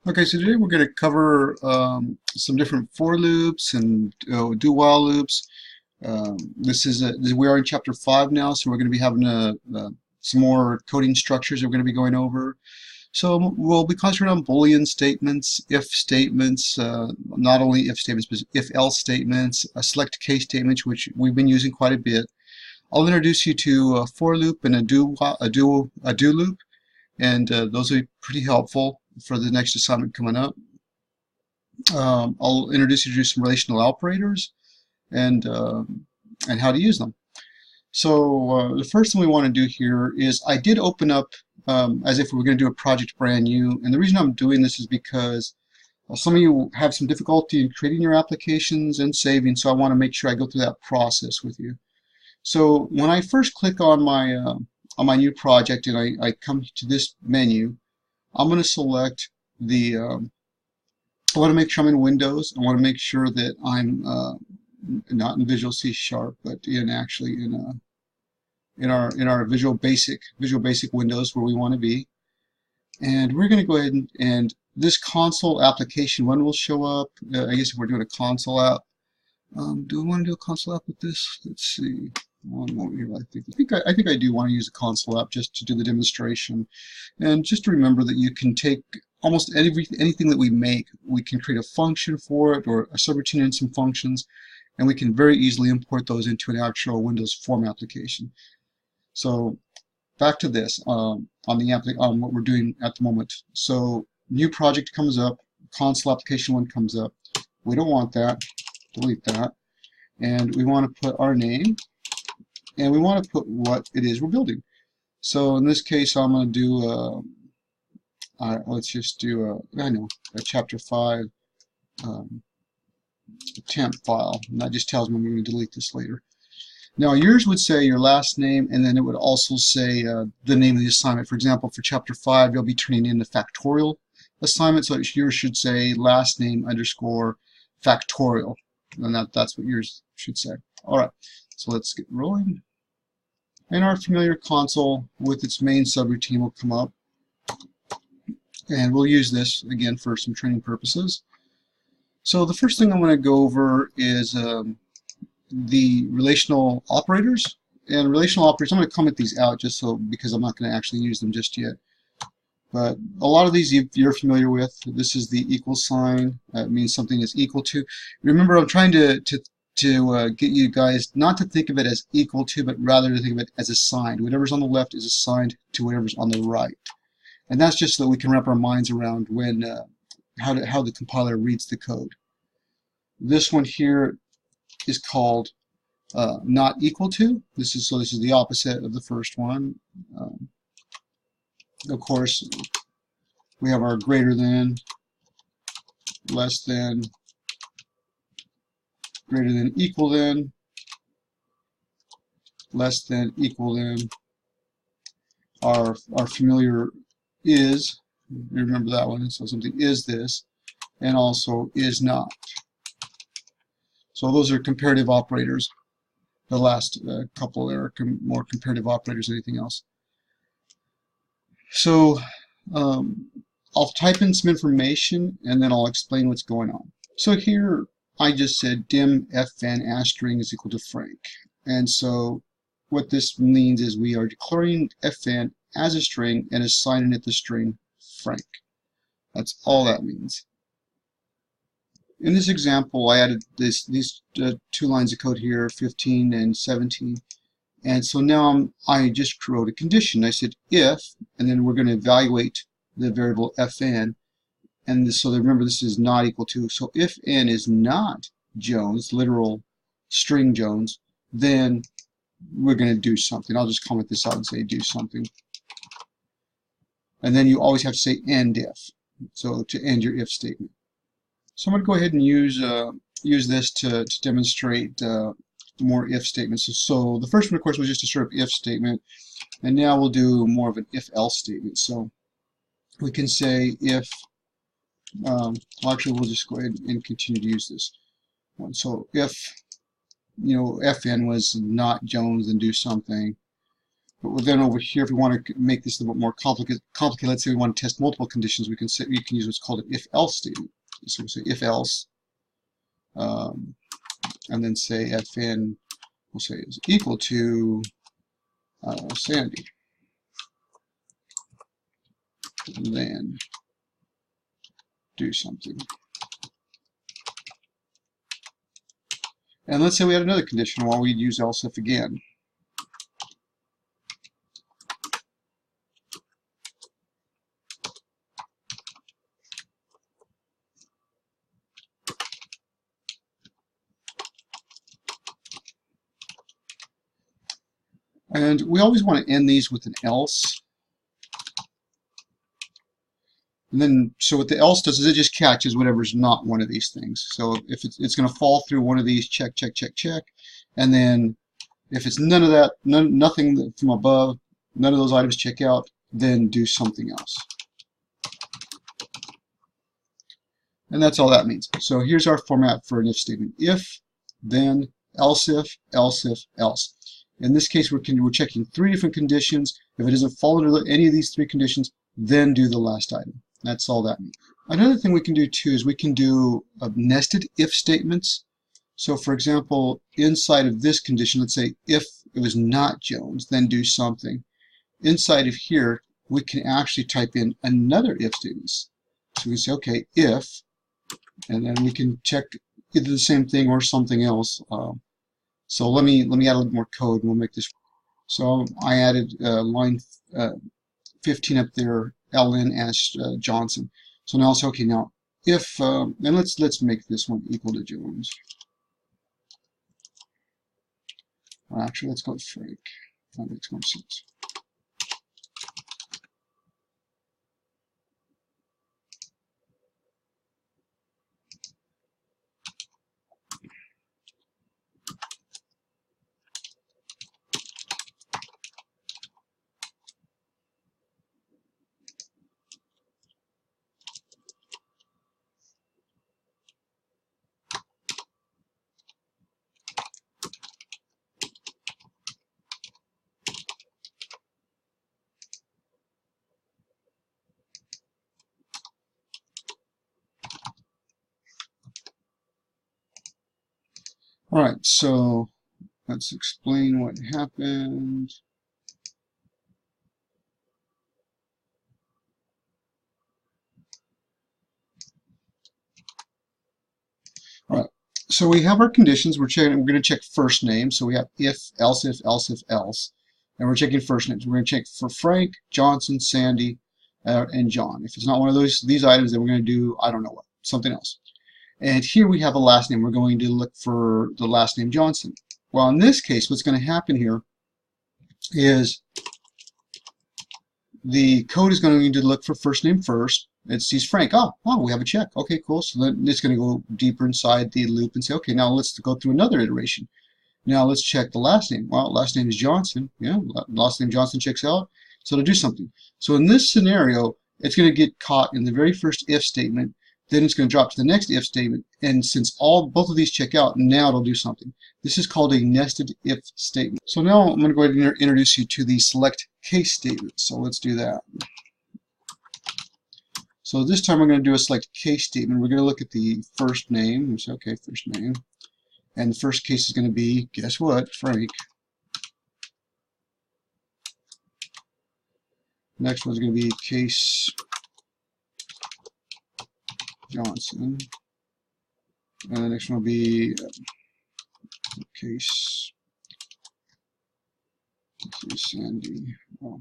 Okay, so today we're going to cover some different for loops and do while loops. We are in chapter 5 now, so we're going to be having some more coding structures that we're going to be going over. So we'll be concentrating on Boolean statements, if statements, not only if statements, but if else statements, select case statements, which we've been using quite a bit. I'll introduce you to a for loop and a do loop, and those will be pretty helpful for the next assignment coming up. I'll introduce you to some relational operators and how to use them. So the first thing we want to do here is I did open up as if we were going to do a project brand new, and the reason I'm doing this is because some of you have some difficulty in creating your applications and saving, so I want to make sure I go through that process with you. So when I first click on my new project and I come to this menu, I'm going to select the I want to make sure I'm in Windows. I want to make sure that I'm not in Visual C Sharp, but actually in our Visual Basic Windows where we want to be. And we're going to go ahead and this console application one will show up. I guess if we're doing a console app, do I want to do a console app with this? Let's see. One more here. I think I do want to use a console app just to do the demonstration, and just to remember that you can take almost anything that we make, we can create a function for it or a subroutine and some functions, and we can very easily import those into an actual Windows form application. So back to this on what we're doing at the moment. So new project comes up, console application one comes up. We don't want that. Delete that, and we want to put our name, and we want to put what it is we're building. So in this case, I'm going to do let's just do a chapter 5 temp file, and that just tells me I'm going to delete this later. Now yours would say your last name, and then it would also say the name of the assignment. For example, for chapter 5, you'll be turning in the factorial assignment, so yours should say last name underscore factorial, and that's what yours should say. All right, so let's get rolling. And our familiar console with its main subroutine will come up, and we'll use this again for some training purposes. So the first thing I'm going to go over is the relational operators. And relational operators, I'm going to comment these out just so because I'm not going to actually use them just yet. But a lot of these you're familiar with. This is the equal sign. That means something is equal to. Remember, I'm trying to get you guys not to think of it as equal to, but rather to think of it as assigned. Whatever's on the left is assigned to whatever's on the right. And that's just so that we can wrap our minds around when how the compiler reads the code. This one here is called not equal to. This is the opposite of the first one. Of course, we have our greater than, less than, greater than, equal than, less than, equal than. Our familiar is, you remember that one, so something is this, and also is not. So those are comparative operators. The last couple are more comparative operators than anything else. So I'll type in some information and then I'll explain what's going on. So here I just said dim fn asstring is equal to Frank. And so what this means is we are declaring fn as a string and assigning it the string Frank. That's all that means. In this example, I added these 2 lines of code here, 15 and 17. And so now I just wrote a condition. I said if, and then we're going to evaluate the variable fn. And so remember, this is not equal to. So if n is not Jones, literal string Jones, then we're going to do something. I'll just comment this out and say do something. And then you always have to say end if, so to end your if statement. So I'm going to go ahead and use this to demonstrate more if statements. So the first one, of course, was just a sort of if statement, and now we'll do more of an if-else statement. So we can say if, well, actually, we'll just go ahead and continue to use this one. So if, fn was not Jones, then do something. But then over here, if we want to make this a little bit more complicated, let's say we want to test multiple conditions, we can use what's called an if-else statement. So we'll say if-else, and then say fn, we'll say is equal to Sandy. And then do something. And let's say we had another condition while we'd use else if again. And we always want to end these with an else. And then, so what the else does is it just catches whatever's not one of these things. So if it's going to fall through one of these, check, check, check, check. And then if it's none of that, nothing from above, none of those items check out, then do something else. And that's all that means. So here's our format for an if statement. If, then, else if, else if, else. In this case, we're checking 3 different conditions. If it doesn't fall under any of these 3 conditions, then do the last item. That's all that means. Another thing we can do too is we can do nested if statements. So for example, inside of this condition, let's say if it was not Jones, then do something. Inside of here, we can actually type in another if statement. So we can say, okay, if, and then we can check either the same thing or something else. So let me add a little more code and we'll make this. So I added line 15 up there, ln as Johnson. So now I'll say, okay, now if, and let's make this one equal to Jones. Well, actually, let's go with Frank. That makes more sense. All right, so let's explain what happened. All right, so we have our conditions. We're going to check first name. So we have if, else if, else if, else. And we're checking first names. We're going to check for Frank, Johnson, Sandy, and John. If it's not one of these items, then we're going to do, I don't know what, something else. And here we have a last name. We're going to look for the last name Johnson. Well, in this case, what's going to happen here is the code is going to look for first name first. It sees Frank. Oh, we have a check. Okay, cool. So then it's going to go deeper inside the loop and say, okay, now let's go through another iteration. Now let's check the last name. Well, last name is Johnson. Yeah, last name Johnson checks out. So to do something. So in this scenario, it's going to get caught in the very first if statement. Then it's going to drop to the next if statement, and since both of these check out, now it'll do something. This is called a nested if statement. So now I'm going to go ahead and introduce you to the select case statement. So let's do that. So this time we're going to do a select case statement. We're going to look at the first name. We say, okay, first name, and the first case is going to be, guess what, Frank. Next one's going to be case Johnson, and the next one will be case Sandy. Oh,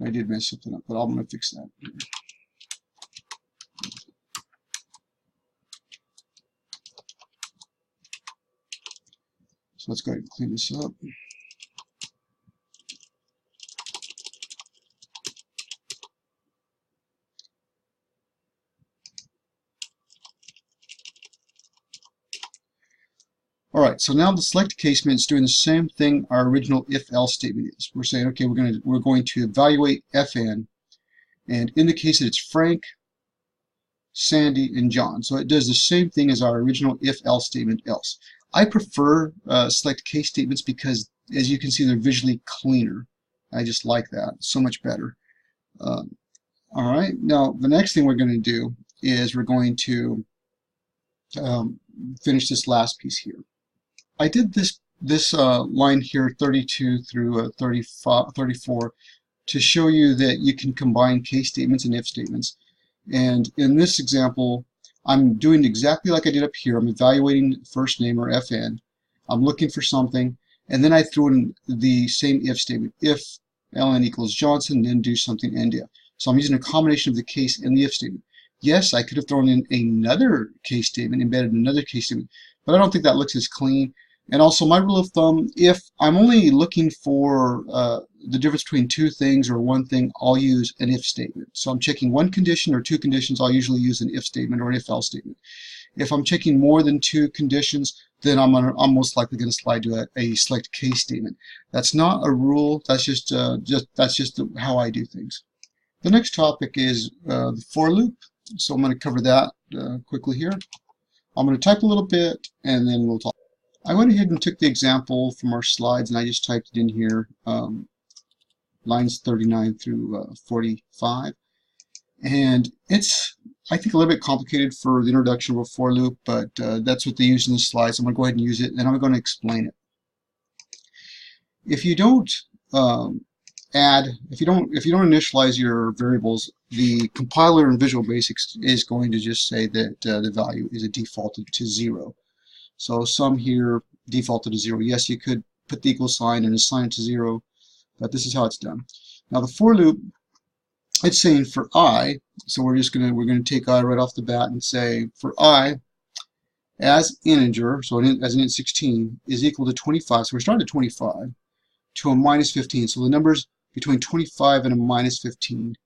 I did mess something up, but I'm going to fix that. So let's go ahead and clean this up. All right, so now the select case statement is doing the same thing our original if-else statement is. We're saying, okay, we're going to evaluate fn, and in the case that it's Frank, Sandy, and John. So it does the same thing as our original if-else statement else. I prefer select case statements because as you can see, they're visually cleaner. I just like that so much better. All right, now the next thing we're going to do is we're going to finish this last piece here. I did this line here 32 through 34 to show you that you can combine case statements and if statements. And in this example, I'm doing exactly like I did up here. I'm evaluating first name, or FN. I'm looking for something, and then I throw in the same if statement. If ln equals Johnson, then do something end if. So I'm using a combination of the case and the if statement. Yes, I could have thrown in another case statement, embedded another case statement, but I don't think that looks as clean. And also, my rule of thumb, if I'm only looking for the difference between two things or one thing, I'll use an if statement. So I'm checking one condition or two conditions, I'll usually use an if statement or an if else statement. If I'm checking more than two conditions, then I'm most likely going to slide to a select case statement. That's not a rule. That's just how I do things. The next topic is the for loop. So I'm going to cover that quickly here. I'm going to type a little bit, and then we'll talk. I went ahead and took the example from our slides, and I just typed it in here, lines 39 through 45. And it's, I think, a little bit complicated for the introduction of a for loop, but that's what they use in the slides. I'm going to go ahead and use it, and I'm going to explain it. If you don't if you don't initialize your variables, the compiler in Visual Basic is going to just say that the value is defaulted to 0. So some here defaulted to 0. Yes, you could put the equal sign and assign it to 0, but this is how it's done. Now the for loop, it's saying for I, so we're going to take I right off the bat and say for I as integer, so as an int 16 is equal to 25. So we're starting at 25 to a minus 15. So the numbers between 25 and a minus 15,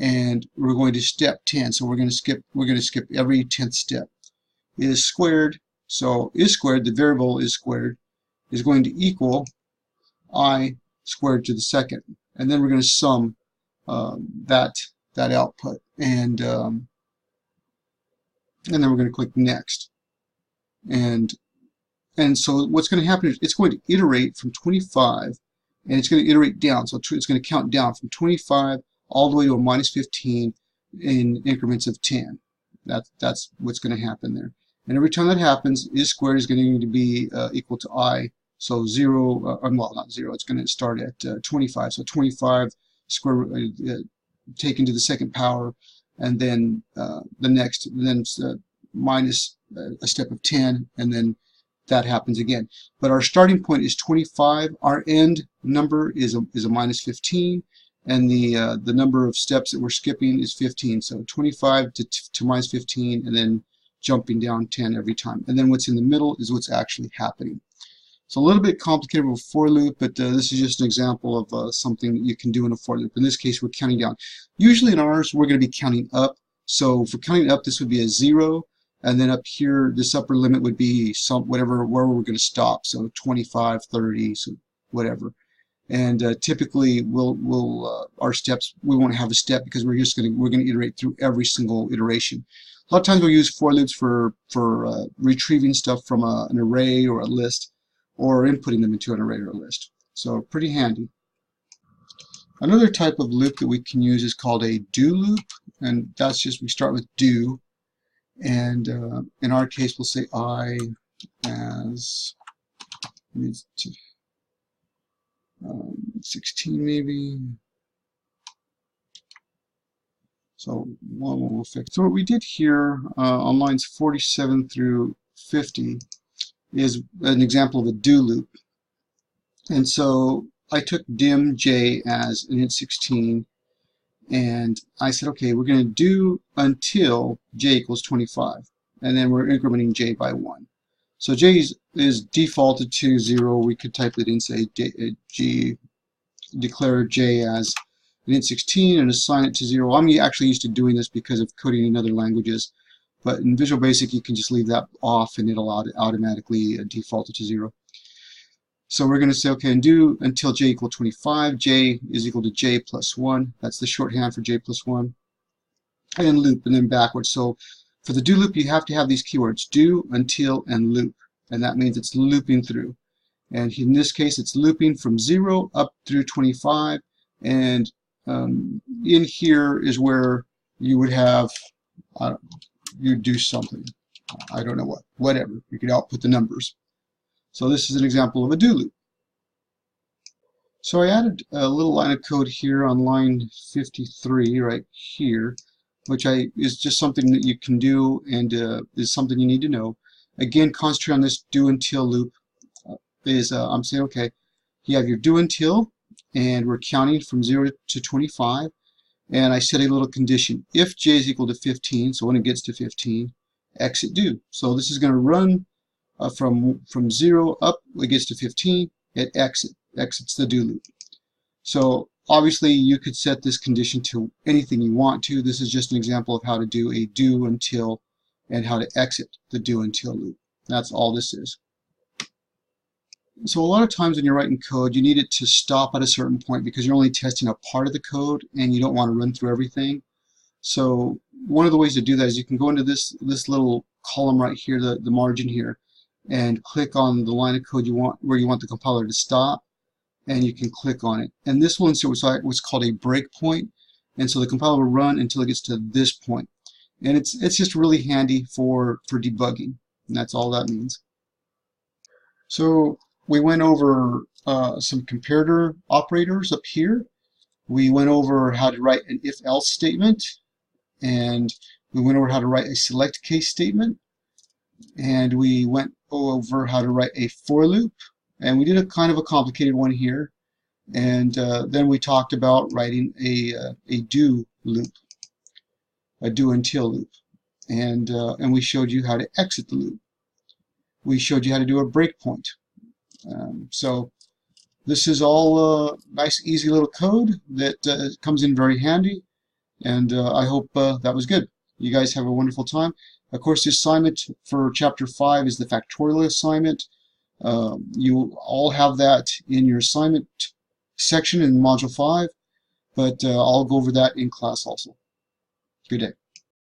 and we're going to step 10. So we're going to skip every 10th step. Is squared. So is squared, the variable is squared, is going to equal I squared to the second. And then we're going to sum that output. And then we're going to click next. And so what's going to happen is it's going to iterate from 25, and it's going to iterate down. So it's going to count down from 25 all the way to a minus 15 in increments of 10. That's what's going to happen there. And every time that happens, is squared is going to be equal to I. So 0, well, not 0, it's going to start at 25. So 25 square taken to the second power, and then minus a step of 10, and then that happens again. But our starting point is 25. Our end number is a minus 15, and the number of steps that we're skipping is 15. So 25 to minus 15, and then jumping down 10 every time. And then what's in the middle is what's actually happening. So a little bit complicated with a for loop, but this is just an example of something that you can do in a for loop. In this case, we're counting down. Usually in ours, we're going to be counting up. So for counting up, this would be a 0. And then up here, this upper limit would be where we're going to stop. So 25, 30, so whatever. And typically, our steps, we won't have a step because we're going to iterate through every single iteration. A lot of times we'll use for loops for retrieving stuff from an array or a list, or inputting them into an array or a list. So pretty handy. Another type of loop that we can use is called a do loop, and that's just we start with do, and in our case we'll say I as 16 maybe. So we'll fix. So what we did here on lines 47 through 50 is an example of a do loop. And so I took dim j as an int 16, and I said, okay, we're going to do until j equals 25, and then we're incrementing j by 1. So j is defaulted to 0. We could type it in, say, declare j as an int 16 and assign it to 0. I'm actually used to doing this because of coding in other languages, but in Visual Basic you can just leave that off and it'll automatically default it to 0. So we're going to say, okay, and do until j equal 25. J is equal to j plus 1. That's the shorthand for j plus 1. And then loop, and then backwards. So for the do loop, you have to have these keywords, do, until, and loop. And that means it's looping through. And in this case, it's looping from 0 up through 25. And in here is where you would have, you do something. I don't know what, whatever. You could output the numbers. So this is an example of a do loop. So I added a little line of code here on line 53 right here, which is just something that you can do and is something you need to know. Again, concentrate on this do until loop. I'm saying, okay, you have your do until, and we're counting from 0 to 25, and I set a little condition. If j is equal to 15, so when it gets to 15, exit do. So this is going to run from 0 up, it gets to 15, it exits the do loop. So obviously you could set this condition to anything you want to. This is just an example of how to do a do until and how to exit the do until loop. That's all this is. So a lot of times when you're writing code, you need it to stop at a certain point because you're only testing a part of the code and you don't want to run through everything. So one of the ways to do that is you can go into this little column right here, the margin here, and click on the line of code you want where you want the compiler to stop, and you can click on it. And this will insert what's called a breakpoint, and so the compiler will run until it gets to this point. And it's just really handy for debugging, and that's all that means. So we went over some comparator operators up here. We went over how to write an if-else statement, and we went over how to write a select case statement, and we went over how to write a for loop, and we did a kind of a complicated one here, and then we talked about writing a do loop, a do until loop, and we showed you how to exit the loop. We showed you how to do a breakpoint. So this is all nice, easy little code that comes in very handy, and I hope that was good. You guys have a wonderful time. Of course, the assignment for Chapter 5 is the factorial assignment. You all have that in your assignment section in Module 5, but I'll go over that in class also. Good day.